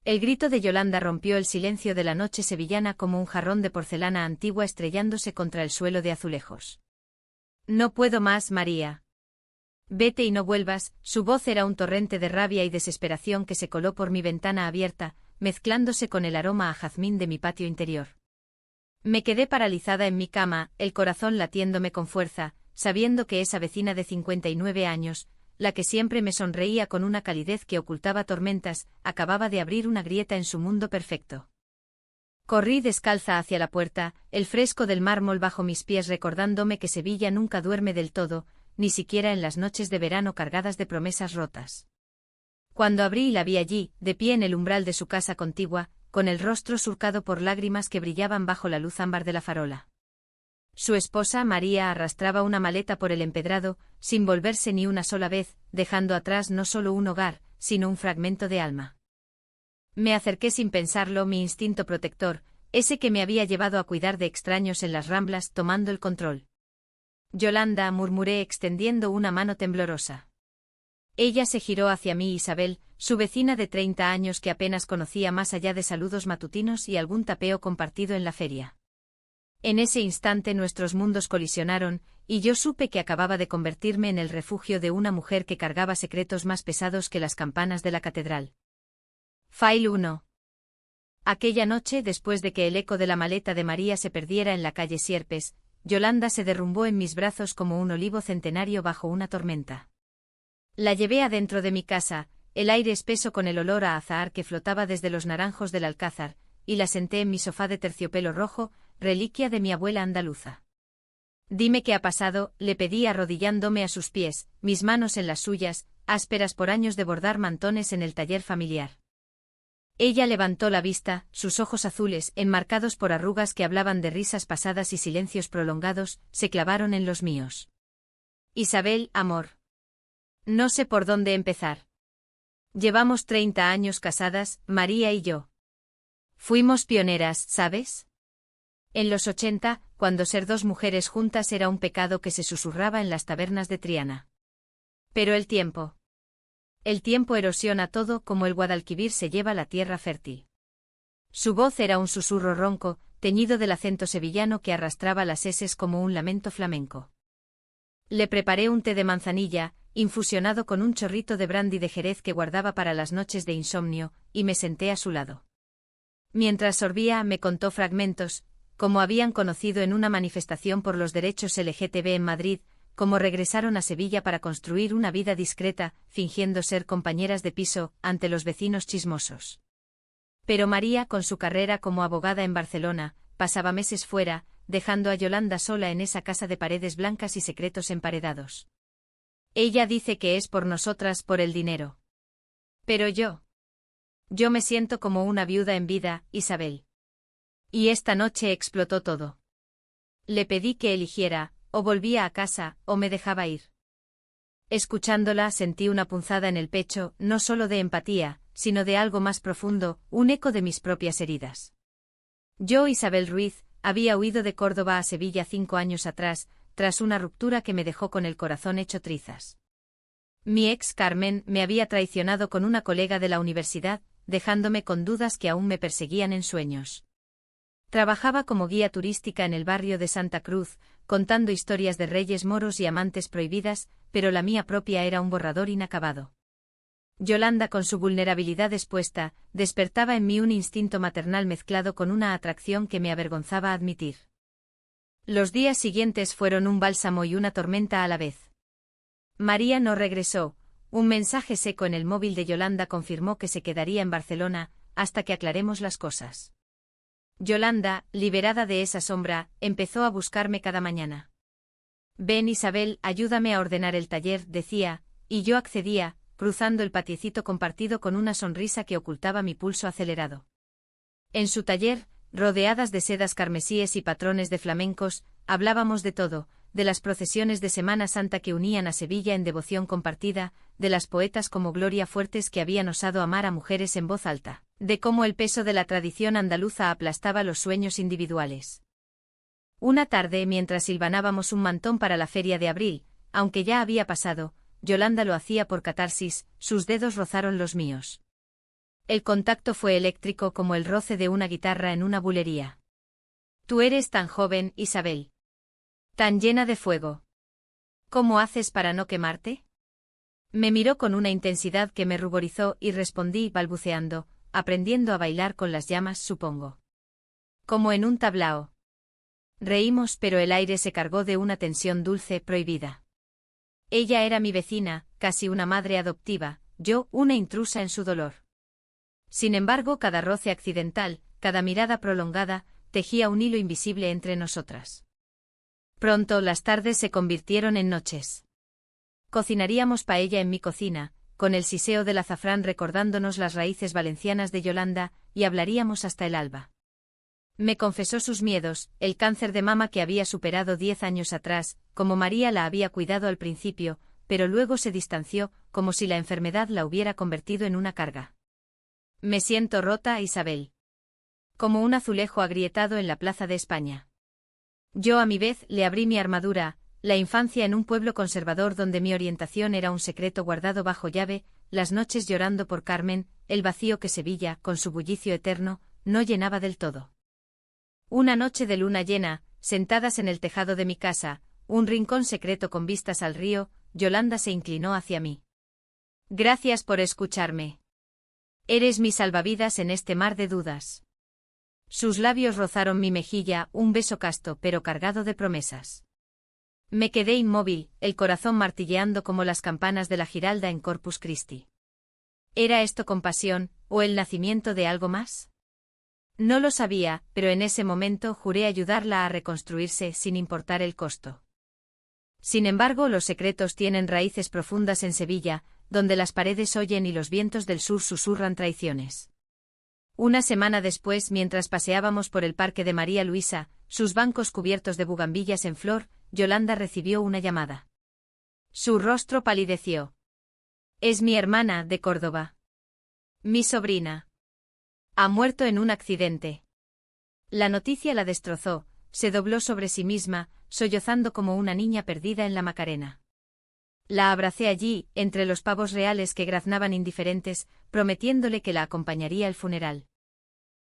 El grito de Yolanda rompió el silencio de la noche sevillana como un jarrón de porcelana antigua estrellándose contra el suelo de azulejos. No puedo más, María. Vete y no vuelvas. Su voz era un torrente de rabia y desesperación que se coló por mi ventana abierta, mezclándose con el aroma a jazmín de mi patio interior. Me quedé paralizada en mi cama, el corazón latiéndome con fuerza, sabiendo que esa vecina de 59 años, la que siempre me sonreía con una calidez que ocultaba tormentas, acababa de abrir una grieta en su mundo perfecto. Corrí descalza hacia la puerta, el fresco del mármol bajo mis pies recordándome que Sevilla nunca duerme del todo, ni siquiera en las noches de verano cargadas de promesas rotas. Cuando abrí y la vi allí, de pie en el umbral de su casa contigua, con el rostro surcado por lágrimas que brillaban bajo la luz ámbar de la farola. Su esposa, María, arrastraba una maleta por el empedrado, sin volverse ni una sola vez, dejando atrás no solo un hogar, sino un fragmento de alma. Me acerqué sin pensarlo, mi instinto protector, ese que me había llevado a cuidar de extraños en las Ramblas, tomando el control. Yolanda, murmuré extendiendo una mano temblorosa. Ella se giró hacia mí. Isabel, su vecina de 30 años que apenas conocía más allá de saludos matutinos y algún tapeo compartido en la feria. En ese instante nuestros mundos colisionaron, y yo supe que acababa de convertirme en el refugio de una mujer que cargaba secretos más pesados que las campanas de la catedral. File 1. Aquella noche, después de que el eco de la maleta de María se perdiera en la calle Sierpes, Yolanda se derrumbó en mis brazos como un olivo centenario bajo una tormenta. La llevé adentro de mi casa, el aire espeso con el olor a azahar que flotaba desde los naranjos del alcázar, y la senté en mi sofá de terciopelo rojo, reliquia de mi abuela andaluza. Dime qué ha pasado, le pedí arrodillándome a sus pies, mis manos en las suyas, ásperas por años de bordar mantones en el taller familiar. Ella levantó la vista, sus ojos azules, enmarcados por arrugas que hablaban de risas pasadas y silencios prolongados, se clavaron en los míos. Isabel, amor. No sé por dónde empezar. Llevamos 30 años casadas, María y yo. Fuimos pioneras, ¿sabes? En los 80, cuando ser dos mujeres juntas era un pecado que se susurraba en las tabernas de Triana. Pero el tiempo erosiona todo como el Guadalquivir se lleva la tierra fértil. Su voz era un susurro ronco, teñido del acento sevillano que arrastraba las eses como un lamento flamenco. Le preparé un té de manzanilla, infusionado con un chorrito de brandy de Jerez que guardaba para las noches de insomnio, y me senté a su lado. Mientras sorbía, me contó fragmentos, como habían conocido en una manifestación por los derechos LGTB en Madrid, cómo regresaron a Sevilla para construir una vida discreta, fingiendo ser compañeras de piso, ante los vecinos chismosos. Pero María, con su carrera como abogada en Barcelona, pasaba meses fuera, dejando a Yolanda sola en esa casa de paredes blancas y secretos emparedados. Ella dice que es por nosotras, por el dinero. Pero yo me siento como una viuda en vida, Isabel. Y esta noche explotó todo. Le pedí que eligiera, o volvía a casa, o me dejaba ir. Escuchándola sentí una punzada en el pecho, no solo de empatía, sino de algo más profundo, un eco de mis propias heridas. Yo, Isabel Ruiz, había huido de Córdoba a Sevilla 5 años atrás, tras una ruptura que me dejó con el corazón hecho trizas. Mi ex Carmen me había traicionado con una colega de la universidad, dejándome con dudas que aún me perseguían en sueños. Trabajaba como guía turística en el barrio de Santa Cruz, contando historias de reyes moros y amantes prohibidas, pero la mía propia era un borrador inacabado. Yolanda, con su vulnerabilidad expuesta, despertaba en mí un instinto maternal mezclado con una atracción que me avergonzaba admitir. Los días siguientes fueron un bálsamo y una tormenta a la vez. María no regresó, un mensaje seco en el móvil de Yolanda confirmó que se quedaría en Barcelona, hasta que aclaremos las cosas. Yolanda, liberada de esa sombra, empezó a buscarme cada mañana. Ven, Isabel, ayúdame a ordenar el taller, decía, y yo accedía, cruzando el patiecito compartido con una sonrisa que ocultaba mi pulso acelerado. En su taller, rodeadas de sedas carmesíes y patrones de flamencos, hablábamos de todo, de las procesiones de Semana Santa que unían a Sevilla en devoción compartida, de las poetas como Gloria Fuertes que habían osado amar a mujeres en voz alta, de cómo el peso de la tradición andaluza aplastaba los sueños individuales. Una tarde, mientras hilvanábamos un mantón para la feria de abril, aunque ya había pasado, Yolanda lo hacía por catarsis, sus dedos rozaron los míos. El contacto fue eléctrico como el roce de una guitarra en una bulería. Tú eres tan joven, Isabel. Tan llena de fuego. ¿Cómo haces para no quemarte? Me miró con una intensidad que me ruborizó y respondí balbuceando, aprendiendo a bailar con las llamas, supongo. Como en un tablao. Reímos, pero el aire se cargó de una tensión dulce, prohibida. Ella era mi vecina, casi una madre adoptiva, yo, una intrusa en su dolor. Sin embargo, cada roce accidental, cada mirada prolongada, tejía un hilo invisible entre nosotras. Pronto las tardes se convirtieron en noches. Cocinaríamos paella en mi cocina, con el siseo del azafrán recordándonos las raíces valencianas de Yolanda, y hablaríamos hasta el alba. Me confesó sus miedos, el cáncer de mama que había superado 10 años atrás, como María la había cuidado al principio, pero luego se distanció, como si la enfermedad la hubiera convertido en una carga. Me siento rota, Isabel. Como un azulejo agrietado en la plaza de España. Yo a mi vez le abrí mi armadura, la infancia en un pueblo conservador donde mi orientación era un secreto guardado bajo llave, las noches llorando por Carmen, el vacío que Sevilla, con su bullicio eterno, no llenaba del todo. Una noche de luna llena, sentadas en el tejado de mi casa, un rincón secreto con vistas al río, Yolanda se inclinó hacia mí. Gracias por escucharme. Eres mi salvavidas en este mar de dudas. Sus labios rozaron mi mejilla, un beso casto pero cargado de promesas. Me quedé inmóvil, el corazón martilleando como las campanas de la Giralda en Corpus Christi. ¿Era esto compasión, o el nacimiento de algo más? No lo sabía, pero en ese momento juré ayudarla a reconstruirse sin importar el costo. Sin embargo, los secretos tienen raíces profundas en Sevilla, donde las paredes oyen y los vientos del sur susurran traiciones. Una semana después, mientras paseábamos por el parque de María Luisa, sus bancos cubiertos de bugambillas en flor, Yolanda recibió una llamada. Su rostro palideció. Es mi hermana, de Córdoba. Mi sobrina. Ha muerto en un accidente. La noticia la destrozó, se dobló sobre sí misma, sollozando como una niña perdida en la Macarena. La abracé allí, entre los pavos reales que graznaban indiferentes, prometiéndole que la acompañaría al funeral.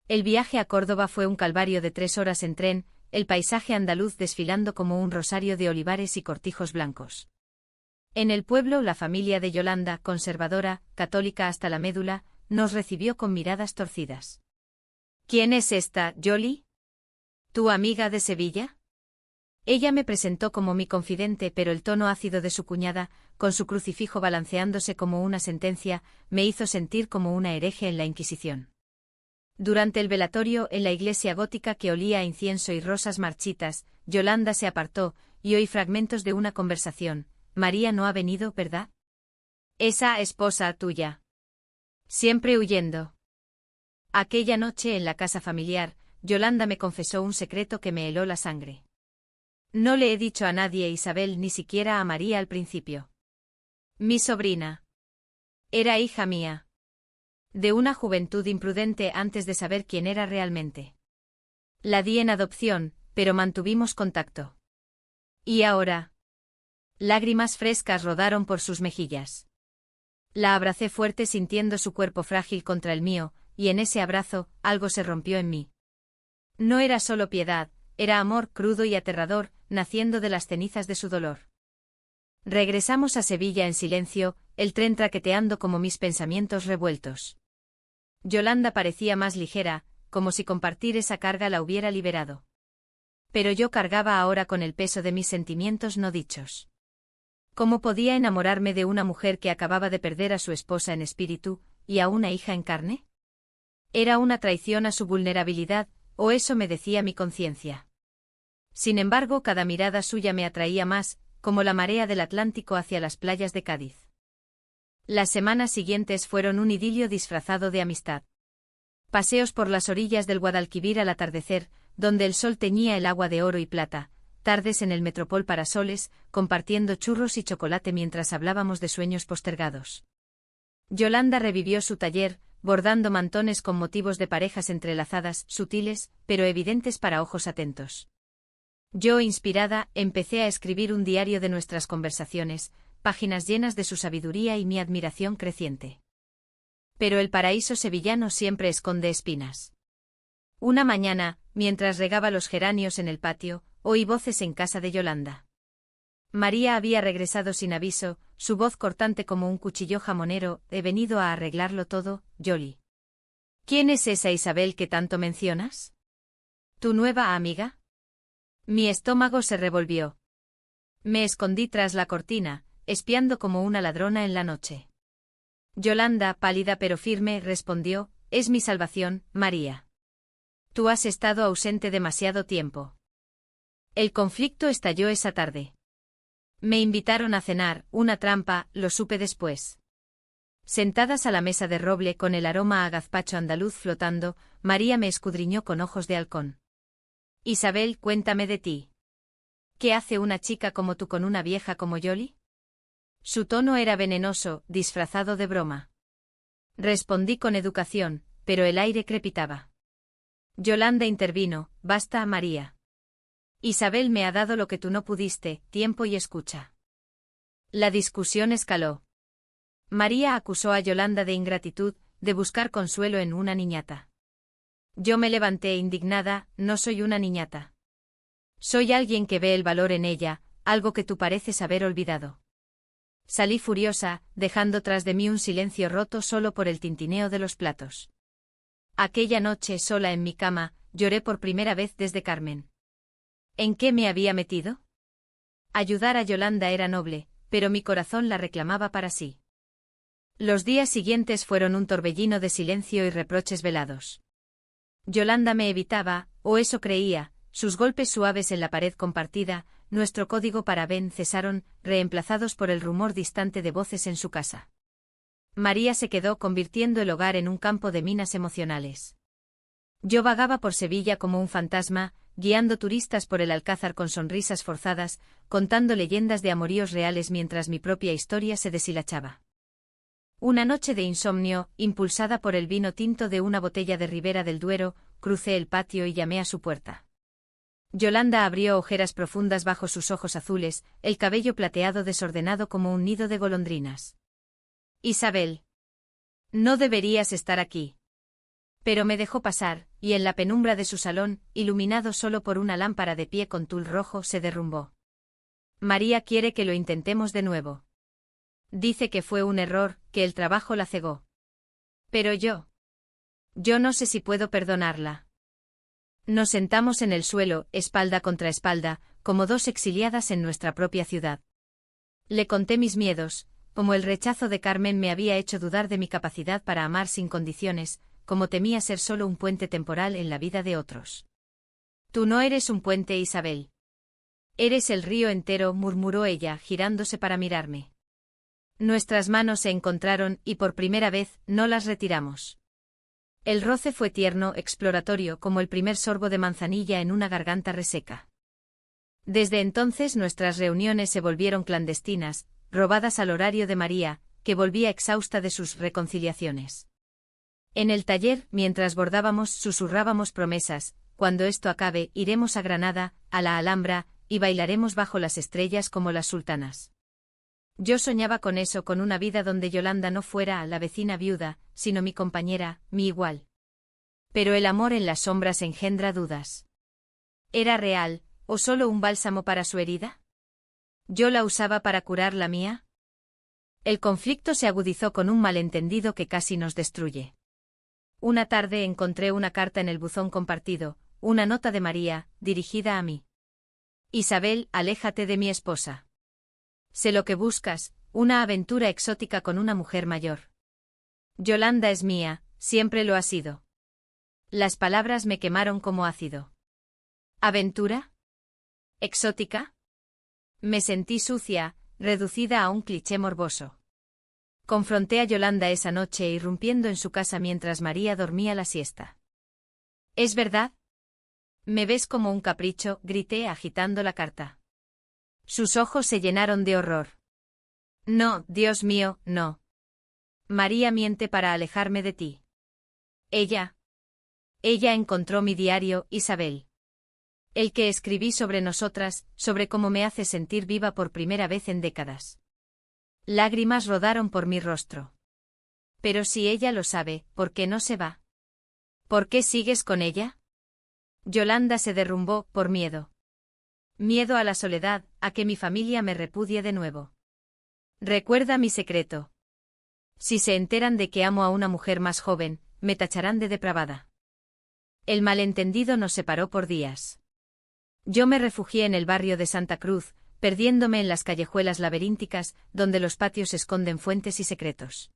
El viaje a Córdoba fue un calvario de 3 horas en tren, el paisaje andaluz desfilando como un rosario de olivares y cortijos blancos. En el pueblo, la familia de Yolanda, conservadora, católica hasta la médula, nos recibió con miradas torcidas. ¿Quién es esta, Yoli? ¿Tu amiga de Sevilla? Ella me presentó como mi confidente, pero el tono ácido de su cuñada, con su crucifijo balanceándose como una sentencia, me hizo sentir como una hereje en la Inquisición. Durante el velatorio en la iglesia gótica que olía a incienso y rosas marchitas, Yolanda se apartó, y oí fragmentos de una conversación. María no ha venido, ¿verdad? Esa esposa tuya. Siempre huyendo. Aquella noche en la casa familiar, Yolanda me confesó un secreto que me heló la sangre. No le he dicho a nadie, Isabel, ni siquiera a María al principio. Mi sobrina. Era hija mía. De una juventud imprudente antes de saber quién era realmente. La di en adopción, pero mantuvimos contacto. ¿Y ahora? Lágrimas frescas rodaron por sus mejillas. La abracé fuerte sintiendo su cuerpo frágil contra el mío, y en ese abrazo, algo se rompió en mí. No era solo piedad, era amor crudo y aterrador, naciendo de las cenizas de su dolor. Regresamos a Sevilla en silencio, el tren traqueteando como mis pensamientos revueltos. Yolanda parecía más ligera, como si compartir esa carga la hubiera liberado. Pero yo cargaba ahora con el peso de mis sentimientos no dichos. ¿Cómo podía enamorarme de una mujer que acababa de perder a su esposa en espíritu, y a una hija en carne? ¿Era una traición a su vulnerabilidad, o eso me decía mi conciencia? Sin embargo, cada mirada suya me atraía más, como la marea del Atlántico hacia las playas de Cádiz. Las semanas siguientes fueron un idilio disfrazado de amistad. Paseos por las orillas del Guadalquivir al atardecer, donde el sol teñía el agua de oro y plata, tardes en el Metropol Parasoles, compartiendo churros y chocolate mientras hablábamos de sueños postergados. Yolanda revivió su taller, bordando mantones con motivos de parejas entrelazadas, sutiles, pero evidentes para ojos atentos. Yo, inspirada, empecé a escribir un diario de nuestras conversaciones, páginas llenas de su sabiduría y mi admiración creciente. Pero el paraíso sevillano siempre esconde espinas. Una mañana, mientras regaba los geranios en el patio, oí voces en casa de Yolanda. María había regresado sin aviso, su voz cortante como un cuchillo jamonero: he venido a arreglarlo todo, Yoli. ¿Quién es esa Isabel que tanto mencionas? ¿Tu nueva amiga? Mi estómago se revolvió. Me escondí tras la cortina, espiando como una ladrona en la noche. Yolanda, pálida pero firme, respondió: es mi salvación, María. Tú has estado ausente demasiado tiempo. El conflicto estalló esa tarde. Me invitaron a cenar, una trampa, lo supe después. Sentadas a la mesa de roble con el aroma a gazpacho andaluz flotando, María me escudriñó con ojos de halcón. Isabel, cuéntame de ti. ¿Qué hace una chica como tú con una vieja como Yoli? Su tono era venenoso, disfrazado de broma. Respondí con educación, pero el aire crepitaba. Yolanda intervino: basta, María. Isabel me ha dado lo que tú no pudiste, tiempo y escucha. La discusión escaló. María acusó a Yolanda de ingratitud, de buscar consuelo en una niñata. Yo me levanté indignada: no soy una niñata. Soy alguien que ve el valor en ella, algo que tú pareces haber olvidado. Salí furiosa, dejando tras de mí un silencio roto solo por el tintineo de los platos. Aquella noche, sola en mi cama, lloré por primera vez desde Carmen. ¿En qué me había metido? Ayudar a Yolanda era noble, pero mi corazón la reclamaba para sí. Los días siguientes fueron un torbellino de silencio y reproches velados. Yolanda me evitaba, o eso creía, sus golpes suaves en la pared compartida, nuestro código para ven cesaron, reemplazados por el rumor distante de voces en su casa. María se quedó, convirtiendo el hogar en un campo de minas emocionales. Yo vagaba por Sevilla como un fantasma, guiando turistas por el Alcázar con sonrisas forzadas, contando leyendas de amoríos reales mientras mi propia historia se deshilachaba. Una noche de insomnio, impulsada por el vino tinto de una botella de Ribera del Duero, crucé el patio y llamé a su puerta. Yolanda abrió ojeras profundas bajo sus ojos azules, el cabello plateado desordenado como un nido de golondrinas. Isabel. No deberías estar aquí. Pero me dejó pasar, y en la penumbra de su salón, iluminado solo por una lámpara de pie con tul rojo, se derrumbó. María quiere que lo intentemos de nuevo. Dice que fue un error, que el trabajo la cegó. Pero yo no sé si puedo perdonarla. Nos sentamos en el suelo, espalda contra espalda, como dos exiliadas en nuestra propia ciudad. Le conté mis miedos, como el rechazo de Carmen me había hecho dudar de mi capacidad para amar sin condiciones, como temía ser solo un puente temporal en la vida de otros. Tú no eres un puente, Isabel. Eres el río entero, murmuró ella, girándose para mirarme. Nuestras manos se encontraron y por primera vez no las retiramos. El roce fue tierno, exploratorio, como el primer sorbo de manzanilla en una garganta reseca. Desde entonces nuestras reuniones se volvieron clandestinas, robadas al horario de María, que volvía exhausta de sus reconciliaciones. En el taller, mientras bordábamos, susurrábamos promesas: cuando esto acabe, iremos a Granada, a la Alhambra, y bailaremos bajo las estrellas como las sultanas. Yo soñaba con eso, con una vida donde Yolanda no fuera la vecina viuda, sino mi compañera, mi igual. Pero el amor en las sombras engendra dudas. ¿Era real, o solo un bálsamo para su herida? ¿Yo la usaba para curar la mía? El conflicto se agudizó con un malentendido que casi nos destruye. Una tarde encontré una carta en el buzón compartido, una nota de María, dirigida a mí. Isabel, aléjate de mi esposa. Sé lo que buscas, una aventura exótica con una mujer mayor. Yolanda es mía, siempre lo ha sido. Las palabras me quemaron como ácido. ¿Aventura? ¿Exótica? Me sentí sucia, reducida a un cliché morboso. Confronté a Yolanda esa noche irrumpiendo en su casa mientras María dormía la siesta. ¿Es verdad? ¿Me ves como un capricho?, grité agitando la carta. Sus ojos se llenaron de horror. No, Dios mío, no. María miente para alejarme de ti. Ella encontró mi diario, Isabel. El que escribí sobre nosotras, sobre cómo me hace sentir viva por primera vez en décadas. Lágrimas rodaron por mi rostro. Pero si ella lo sabe, ¿por qué no se va? ¿Por qué sigues con ella? Yolanda se derrumbó, por miedo. Miedo a la soledad, a que mi familia me repudie de nuevo. Recuerda mi secreto. Si se enteran de que amo a una mujer más joven, me tacharán de depravada. El malentendido nos separó por días. Yo me refugié en el barrio de Santa Cruz, perdiéndome en las callejuelas laberínticas, donde los patios esconden fuentes y secretos.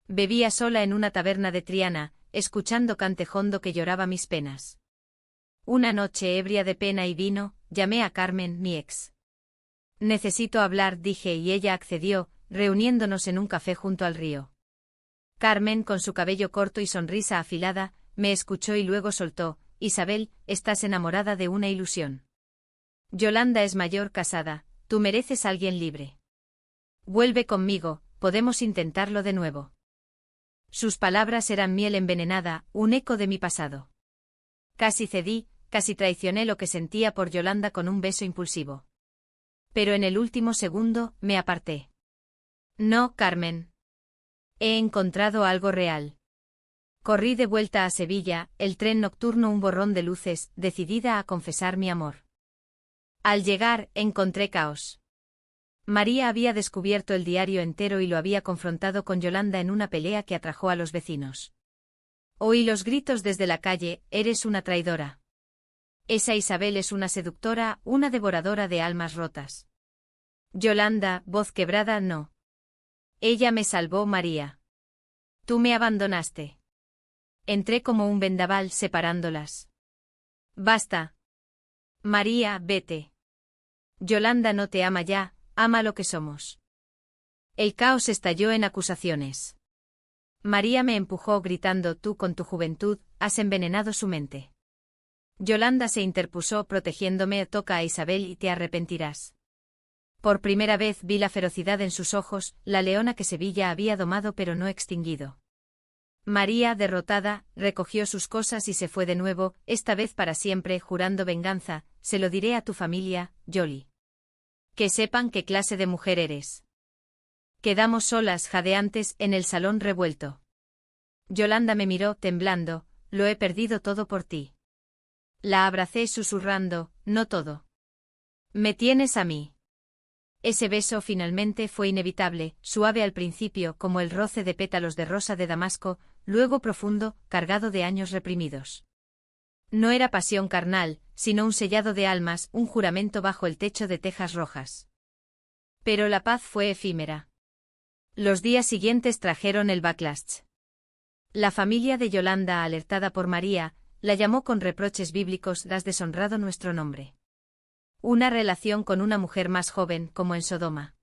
Bebía sola en una taberna de Triana, escuchando Cantejondo que lloraba mis penas. Una noche ebria de pena y vino, llamé a Carmen, mi ex. Necesito hablar, dije, y ella accedió, reuniéndonos en un café junto al río. Carmen, con su cabello corto y sonrisa afilada, me escuchó y luego soltó: Isabel, estás enamorada de una ilusión. Yolanda es mayor, casada, tú mereces a alguien libre. Vuelve conmigo, podemos intentarlo de nuevo. Sus palabras eran miel envenenada, un eco de mi pasado. Casi cedí, casi traicioné lo que sentía por Yolanda con un beso impulsivo. Pero en el último segundo, me aparté. No, Carmen. He encontrado algo real. Corrí de vuelta a Sevilla, el tren nocturno un borrón de luces, decidida a confesar mi amor. Al llegar, encontré caos. María había descubierto el diario entero y lo había confrontado con Yolanda en una pelea que atrajo a los vecinos. Oí los gritos desde la calle: eres una traidora. Esa Isabel es una seductora, una devoradora de almas rotas. Yolanda, voz quebrada: no. Ella me salvó, María. Tú me abandonaste. Entré como un vendaval separándolas. Basta. María, vete. Yolanda no te ama ya, ama lo que somos. El caos estalló en acusaciones. María me empujó gritando: tú con tu juventud, has envenenado su mente. Yolanda se interpuso protegiéndome: toca a Isabel y te arrepentirás. Por primera vez vi la ferocidad en sus ojos, la leona que Sevilla había domado pero no extinguido. María, derrotada, recogió sus cosas y se fue de nuevo, esta vez para siempre, jurando venganza: se lo diré a tu familia, Yoli. Que sepan qué clase de mujer eres. Quedamos solas, jadeantes, en el salón revuelto. Yolanda me miró, temblando: lo he perdido todo por ti. La abracé susurrando: no todo. Me tienes a mí. Ese beso finalmente fue inevitable, suave al principio como el roce de pétalos de rosa de Damasco, luego profundo, cargado de años reprimidos. No era pasión carnal, sino un sellado de almas, un juramento bajo el techo de tejas rojas. Pero la paz fue efímera. Los días siguientes trajeron el backlash. La familia de Yolanda, alertada por María, la llamó con reproches bíblicos: has deshonrado nuestro nombre. Una relación con una mujer más joven, como en Sodoma.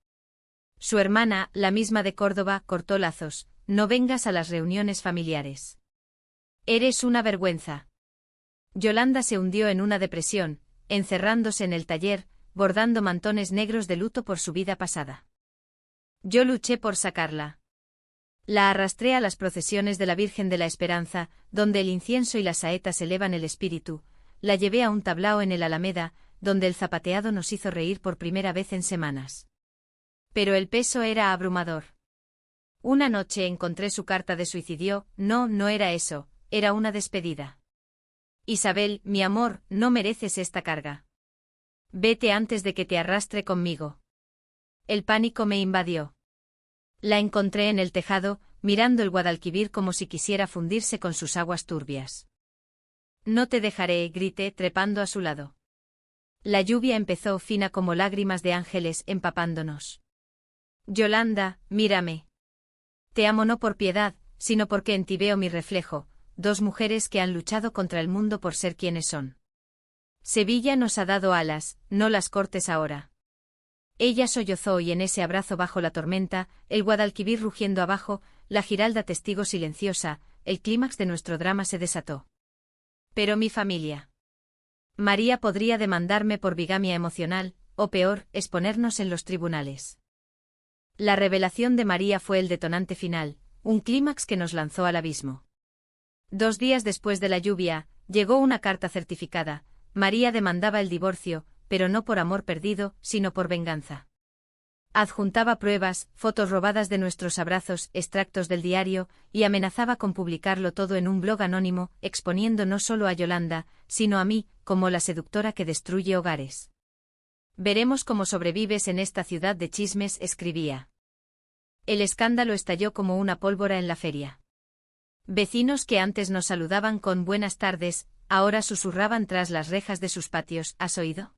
Su hermana, la misma de Córdoba, cortó lazos: no vengas a las reuniones familiares. Eres una vergüenza. Yolanda se hundió en una depresión, encerrándose en el taller, bordando mantones negros de luto por su vida pasada. Yo luché por sacarla. La arrastré a las procesiones de la Virgen de la Esperanza, donde el incienso y las saetas elevan el espíritu, la llevé a un tablao en el Alameda, donde el zapateado nos hizo reír por primera vez en semanas. Pero el peso era abrumador. Una noche encontré su carta de suicidio: no era eso, era una despedida. Isabel, mi amor, no mereces esta carga. Vete antes de que te arrastre conmigo. El pánico me invadió. La encontré en el tejado, mirando el Guadalquivir como si quisiera fundirse con sus aguas turbias. No te dejaré, grité, trepando a su lado. La lluvia empezó, fina como lágrimas de ángeles, empapándonos. Yolanda, mírame. Te amo no por piedad, sino porque en ti veo mi reflejo, dos mujeres que han luchado contra el mundo por ser quienes son. Sevilla nos ha dado alas, no las cortes ahora. Ella sollozó y en ese abrazo bajo la tormenta, el Guadalquivir rugiendo abajo, la Giralda testigo silenciosa, el clímax de nuestro drama se desató. Pero mi familia. María podría demandarme por bigamia emocional, o peor, exponernos en los tribunales. La revelación de María fue el detonante final, un clímax que nos lanzó al abismo. 2 días después de la lluvia, llegó una carta certificada. María demandaba el divorcio, pero no por amor perdido, sino por venganza. Adjuntaba pruebas, fotos robadas de nuestros abrazos, extractos del diario, y amenazaba con publicarlo todo en un blog anónimo, exponiendo no solo a Yolanda, sino a mí, como la seductora que destruye hogares. Veremos cómo sobrevives en esta ciudad de chismes, escribía. El escándalo estalló como una pólvora en la feria. Vecinos que antes nos saludaban con buenas tardes, ahora susurraban tras las rejas de sus patios, ¿has oído?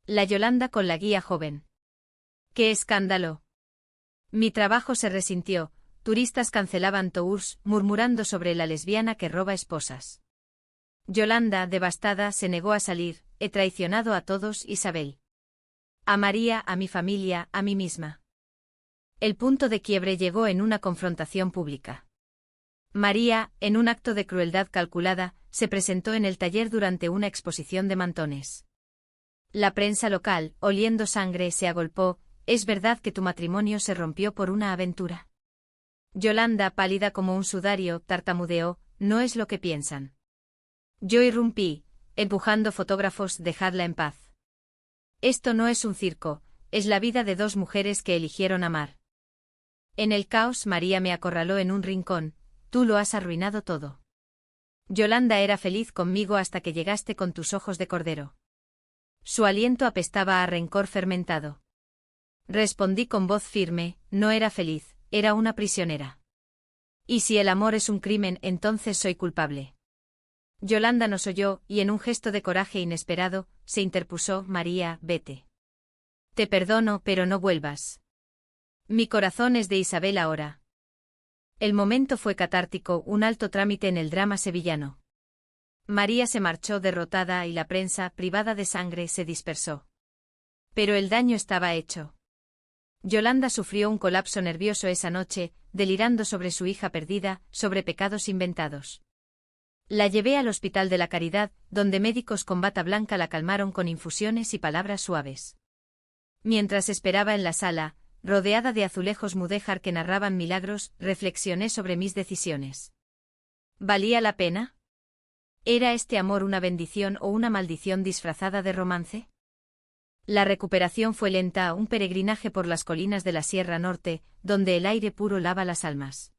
La Yolanda con la guía joven. ¡Qué escándalo! Mi trabajo se resintió, turistas cancelaban tours, murmurando sobre la lesbiana que roba esposas. Yolanda, devastada, se negó a salir, he traicionado a todos, Isabel. A María, a mi familia, a mí misma. El punto de quiebre llegó en una confrontación pública. María, en un acto de crueldad calculada, se presentó en el taller durante una exposición de mantones. La prensa local, oliendo sangre, se agolpó. ¿Es verdad que tu matrimonio se rompió por una aventura? Yolanda, pálida como un sudario, tartamudeó, no es lo que piensan. Yo irrumpí, empujando fotógrafos, dejadla en paz. Esto no es un circo, es la vida de dos mujeres que eligieron amar. En el caos María me acorraló en un rincón, tú lo has arruinado todo. Yolanda era feliz conmigo hasta que llegaste con tus ojos de cordero. Su aliento apestaba a rencor fermentado. Respondí con voz firme, no era feliz, era una prisionera. Y si el amor es un crimen, entonces soy culpable. Yolanda nos oyó, y en un gesto de coraje inesperado, se interpuso, María, vete. Te perdono, pero no vuelvas. Mi corazón es de Isabel ahora. El momento fue catártico, un alto trámite en el drama sevillano. María se marchó derrotada y la prensa, privada de sangre, se dispersó. Pero el daño estaba hecho. Yolanda sufrió un colapso nervioso esa noche, delirando sobre su hija perdida, sobre pecados inventados. La llevé al Hospital de la Caridad, donde médicos con bata blanca la calmaron con infusiones y palabras suaves. Mientras esperaba en la sala, rodeada de azulejos mudéjar que narraban milagros, reflexioné sobre mis decisiones. ¿Valía la pena? ¿Era este amor una bendición o una maldición disfrazada de romance? La recuperación fue lenta, un peregrinaje por las colinas de la Sierra Norte, donde el aire puro lava las almas.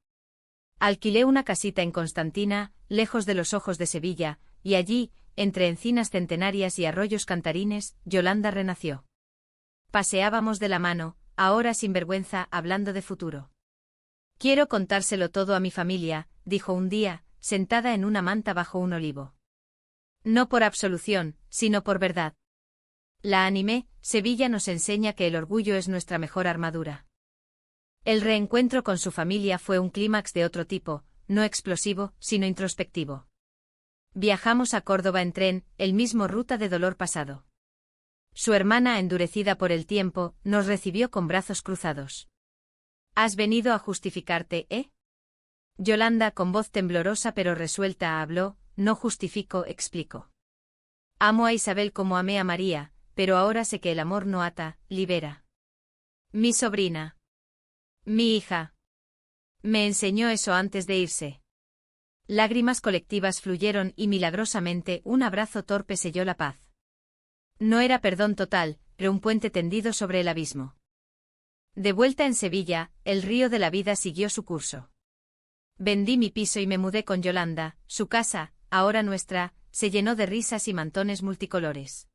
Alquilé una casita en Constantina, lejos de los ojos de Sevilla, y allí, entre encinas centenarias y arroyos cantarines, Yolanda renació. Paseábamos de la mano, ahora sin vergüenza, hablando de futuro. Quiero contárselo todo a mi familia, dijo un día, sentada en una manta bajo un olivo. No por absolución, sino por verdad. La animé, Sevilla nos enseña que el orgullo es nuestra mejor armadura. El reencuentro con su familia fue un clímax de otro tipo, no explosivo, sino introspectivo. Viajamos a Córdoba en tren, el mismo ruta de dolor pasado. Su hermana, endurecida por el tiempo, nos recibió con brazos cruzados. ¿Has venido a justificarte, eh? Yolanda, con voz temblorosa pero resuelta, habló, no justifico, explico. Amo a Isabel como amé a María, pero ahora sé que el amor no ata, libera. Mi sobrina. Mi hija. Me enseñó eso antes de irse. Lágrimas colectivas fluyeron y milagrosamente un abrazo torpe selló la paz. No era perdón total, pero un puente tendido sobre el abismo. De vuelta en Sevilla, el río de la vida siguió su curso. Vendí mi piso y me mudé con Yolanda, su casa, ahora nuestra, se llenó de risas y mantones multicolores.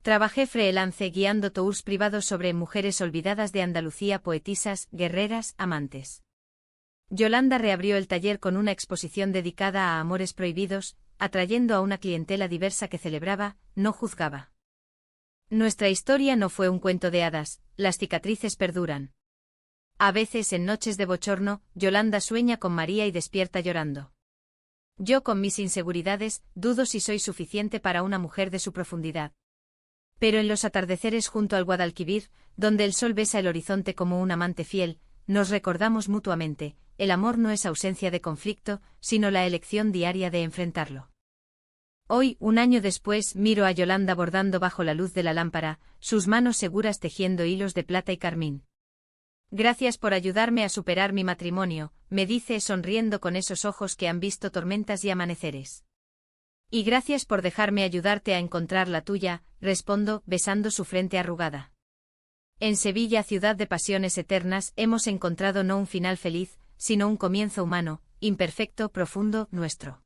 Trabajé freelance guiando tours privados sobre mujeres olvidadas de Andalucía, poetisas, guerreras, amantes. Yolanda reabrió el taller con una exposición dedicada a amores prohibidos, atrayendo a una clientela diversa que celebraba, no juzgaba. Nuestra historia no fue un cuento de hadas, las cicatrices perduran. A veces en noches de bochorno, Yolanda sueña con María y despierta llorando. Yo con mis inseguridades, dudo si soy suficiente para una mujer de su profundidad. Pero en los atardeceres junto al Guadalquivir, donde el sol besa el horizonte como un amante fiel, nos recordamos mutuamente, el amor no es ausencia de conflicto, sino la elección diaria de enfrentarlo. Hoy, un año después, miro a Yolanda bordando bajo la luz de la lámpara, sus manos seguras tejiendo hilos de plata y carmín. Gracias por ayudarme a superar mi matrimonio, me dice sonriendo con esos ojos que han visto tormentas y amaneceres. Y gracias por dejarme ayudarte a encontrar la tuya, respondo, besando su frente arrugada. En Sevilla, ciudad de pasiones eternas, hemos encontrado no un final feliz, sino un comienzo humano, imperfecto, profundo, nuestro.